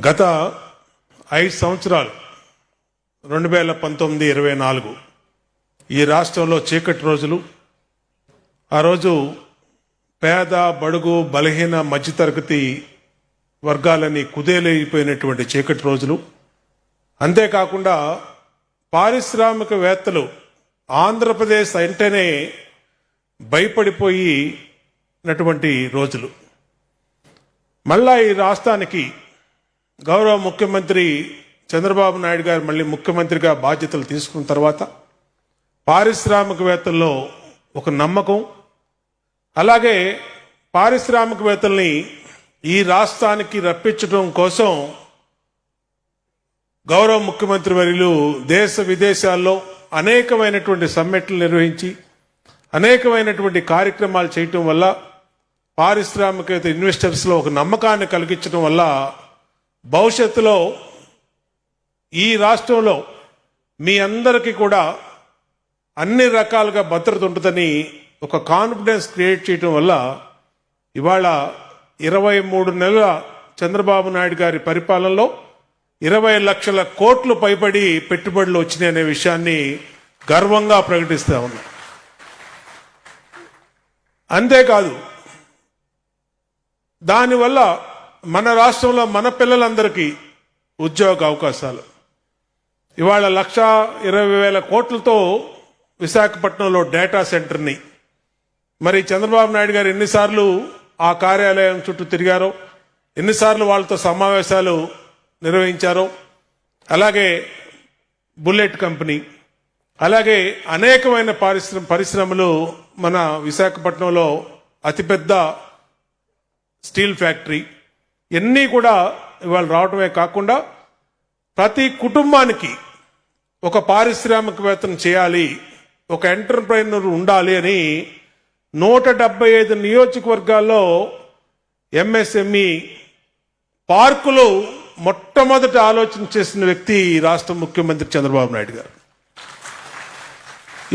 గత 5 సంవత్సరాలు 2019-24 ఈ రాష్ట్రంలో చీకటి రోజులు. ఆ రోజు పేద బడుగు బలహీన మధ్యతరగతి వర్గాలని కుదేలైపోయినటువంటి చీకటి రోజులు. అంతేకాకుండా పారిశ్రామికవేత్తలు ఆంధ్రప్రదేశ్ అంటేనే భయపడిపోయినటువంటి రోజులు. మళ్ళా ఈ రాష్ట్రానికి గౌరవ ముఖ్యమంత్రి చంద్రబాబు నాయుడు గారు మళ్ళీ ముఖ్యమంత్రిగా బాధ్యతలు తీసుకున్న తర్వాత పారిశ్రామికవేత్తల్లో ఒక నమ్మకం, అలాగే పారిశ్రామికవేత్తల్ని ఈ రాష్ట్రానికి రప్పించడం కోసం గౌరవ ముఖ్యమంత్రి వర్యులు దేశ విదేశాల్లో అనేకమైనటువంటి సమ్మిట్లు నిర్వహించి అనేకమైనటువంటి కార్యక్రమాలు చేయటం వల్ల పారిశ్రామికవేత్త ఇన్వెస్టర్స్లో ఒక నమ్మకాన్ని కలిగించడం వల్ల భవిష్యత్తులో ఈ రాష్ట్రంలో మీ అందరికీ కూడా అన్ని రకాలుగా భద్రత ఉంటుందని ఒక కాన్ఫిడెన్స్ క్రియేట్ చేయడం వల్ల ఇవాళ 23 నెలల చంద్రబాబు నాయుడు గారి పరిపాలనలో 20 లక్షల కోట్లు పైబడి పెట్టుబడులు వచ్చినాయి అనే విషయాన్ని గర్వంగా ప్రకటిస్తా ఉన్నా. అంతేకాదు, దానివల్ల మన రాష్ట్రంలో మన పిల్లలందరికీ ఉద్యోగ అవకాశాలు. ఇవాళ 1,20,000 కోట్లతో విశాఖపట్నంలో డేటా సెంటర్ని మరి చంద్రబాబు నాయుడు గారు ఎన్నిసార్లు ఆ కార్యాలయం చుట్టూ తిరిగారో, ఎన్నిసార్లు వాళ్ళతో సమావేశాలు నిర్వహించారో, అలాగే బుల్లెట్ కంపెనీ, అలాగే అనేకమైన పరిశ్రమలు మన విశాఖపట్నంలో అతిపెద్ద స్టీల్ ఫ్యాక్టరీ ఇవన్నీ కూడా ఇవాళ రావటమే కాకుండా ప్రతి కుటుంబానికి ఒక పారిశ్రామికవేత్తను చేయాలి, ఒక ఎంటర్ప్రైనర్ ఉండాలి అని 175 నియోజకవర్గాల్లో ఎంఎస్ఎంఈ పార్కులు మొట్టమొదటి ఆలోచన చేసిన వ్యక్తి ఈ రాష్ట్ర ముఖ్యమంత్రి చంద్రబాబు నాయుడు గారు.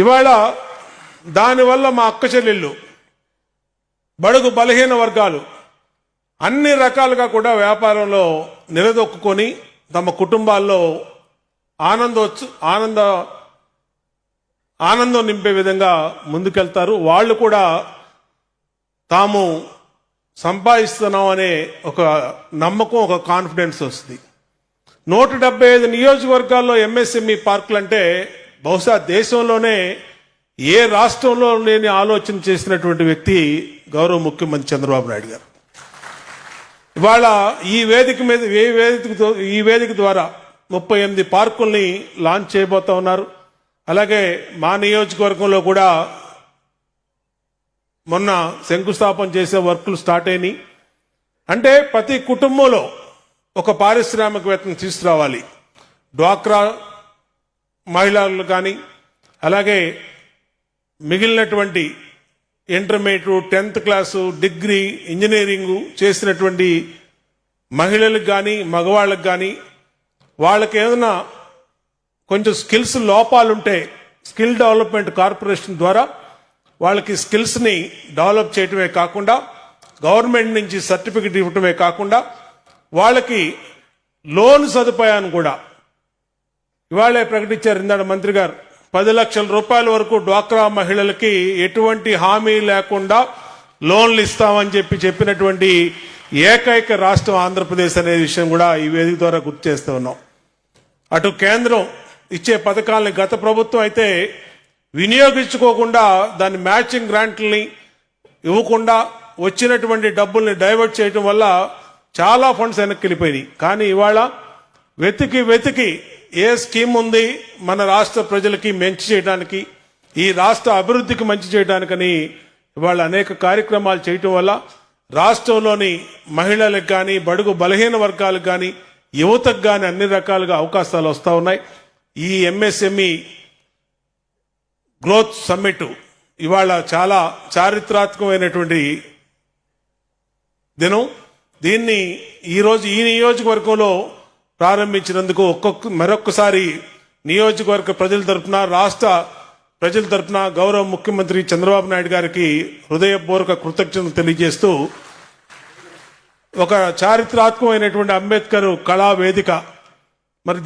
ఇవాళ దానివల్ల మా అక్క చెల్లెళ్ళు బడుగు బలహీన వర్గాలు అన్ని రకాలుగా కూడా వ్యాపారంలో నిలదొక్కుని తమ కుటుంబాల్లో ఆనందం నింపే విధంగా ముందుకెళ్తారు. వాళ్ళు కూడా తాము సంపాదిస్తున్నాం అనే ఒక నమ్మకం, ఒక కాన్ఫిడెన్స్ వస్తుంది. 175 నియోజకవర్గాల్లో ఎంఎస్ఎంఈ పార్కులు అంటే బహుశా దేశంలోనే ఏ రాష్ట్రంలో లేని ఆలోచన చేసినటువంటి వ్యక్తి గౌరవ ముఖ్యమంత్రి చంద్రబాబు నాయుడు గారు. ఇవాళ ఈ వేదిక ద్వారా 38 పార్కుల్ని లాంచ్ చేయబోతా ఉన్నారు. అలాగే మా నియోజకవర్గంలో కూడా మొన్న శంకుస్థాపన చేసే వర్కులు స్టార్ట్ అయినాయి. అంటే ప్రతి కుటుంబంలో ఒక పారిశ్రామికవేత్తను తీసుకురావాలి. డ్వాక్రా మహిళలు కానీ, అలాగే మిగిలినటువంటి intermediate, 10th class, degree, engineering చేసినటువంటి మహిళలకు కానీ మగవాళ్ళకు కానీ వాళ్ళకి ఏదైనా కొంచెం స్కిల్స్ లోపాలుంటే స్కిల్ డెవలప్మెంట్ కార్పొరేషన్ ద్వారా వాళ్ళకి స్కిల్స్ని డెవలప్ చేయటమే కాకుండా గవర్నమెంట్ నుంచి సర్టిఫికెట్ ఇవ్వటమే కాకుండా వాళ్ళకి లోన్ సదుపాయాన్ని కూడా ఇవాళే ప్రకటించారు ఇందాక మంత్రి గారు. 10 లక్షల రూపాయల వరకు డ్వాక్రా మహిళలకి ఎటువంటి హామీ లేకుండా లోన్లు ఇస్తామని చెప్పినటువంటి ఏకైక రాష్ట్రం ఆంధ్రప్రదేశ్ అనే విషయం కూడా ఈ వేదిక ద్వారా గుర్తు చేస్తూ ఉన్నాం. అటు కేంద్రం ఇచ్చే పథకాలని గత ప్రభుత్వం అయితే వినియోగించుకోకుండా దాని మ్యాచింగ్ గ్రాంట్లని ఇవ్వకుండా వచ్చినటువంటి డబ్బుల్ని డైవర్ట్ చేయడం వల్ల చాలా ఫండ్స్ వెనక్కి వెళ్ళిపోయినాయి. కానీ ఇవాళ వెతికి ఏ స్కీమ్ ఉంది మన రాష్ట్ర ప్రజలకి మంచి చేయడానికి, ఈ రాష్ట్ర అభివృద్ధికి మంచి చేయడానికని ఇవాళ అనేక కార్యక్రమాలు చేయటం వల్ల రాష్ట్రంలోని మహిళలకు కానీ బడుగు బలహీన వర్గాలకు కానీ యువతకు కానీ అన్ని రకాలుగా అవకాశాలు వస్తూ ఉన్నాయి. ఈ ఎంఎస్ఎంఈ గ్రోత్ సమ్మిట్ ఇవాళ చాలా చారిత్రాత్మకమైనటువంటి దినం. దీన్ని ఈరోజు ఈ నియోజకవర్గంలో ప్రారంభించినందుకు మరొక్కసారి నియోజకవర్గ ప్రజల తరఫున, రాష్ట్ర ప్రజల తరఫున గౌరవ ముఖ్యమంత్రి చంద్రబాబు నాయుడు గారికి హృదయపూర్వక కృతజ్ఞతలు తెలియజేస్తూ ఒక చారిత్రాత్మకమైనటువంటి అంబేద్కర్ కళా వేదిక. మరి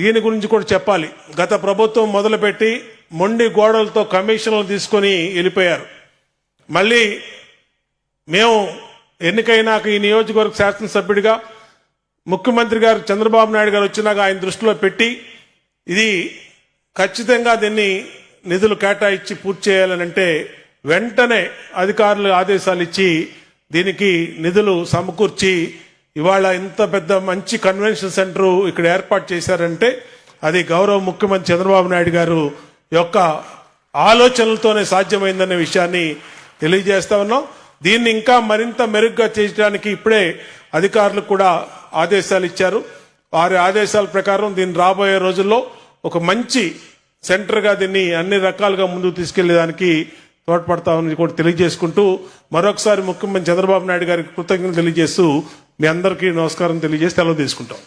దీని గురించి కూడా చెప్పాలి. గత ప్రభుత్వం మొదలుపెట్టి మొండి గోడలతో కమిషన్లు తీసుకొని వెళ్ళిపోయారు. మళ్ళీ మేము ఎన్నికైనాక ఈ నియోజకవర్గ శాసనసభ్యుడిగా ముఖ్యమంత్రి గారు చంద్రబాబు నాయుడు గారు వచ్చినాక ఆయన దృష్టిలో పెట్టి ఇది ఖచ్చితంగా దీన్ని నిధులు కేటాయించి పూర్తి చేయాలనంటే వెంటనే అధికారులు ఆదేశాలు ఇచ్చి దీనికి నిధులు సమకూర్చి ఇవాళ ఇంత పెద్ద మంచి కన్వెన్షన్ సెంటర్ ఇక్కడ ఏర్పాటు చేశారంటే అది గౌరవ ముఖ్యమంత్రి చంద్రబాబు నాయుడు గారు యొక్క ఆలోచనలతోనే సాధ్యమైందనే విషయాన్ని తెలియజేస్తా ఉన్నాం. దీన్ని ఇంకా మరింత మెరుగ్గా చేయడానికి ఇప్పుడే అధికారులకు కూడా ఆదేశాలు ఇచ్చారు. వారి ఆదేశాల ప్రకారం దీన్ని రాబోయే రోజుల్లో ఒక మంచి సెంటర్గా దీన్ని అన్ని రకాలుగా ముందుకు తీసుకెళ్లేదానికి తోడ్పడతామని కూడా తెలియజేసుకుంటూ మరొకసారి ముఖ్యమంత్రి చంద్రబాబు నాయుడు గారికి కృతజ్ఞతలు తెలియజేస్తూ మీ అందరికీ నమస్కారం తెలియజేసి సెలవు తీసుకుంటాం.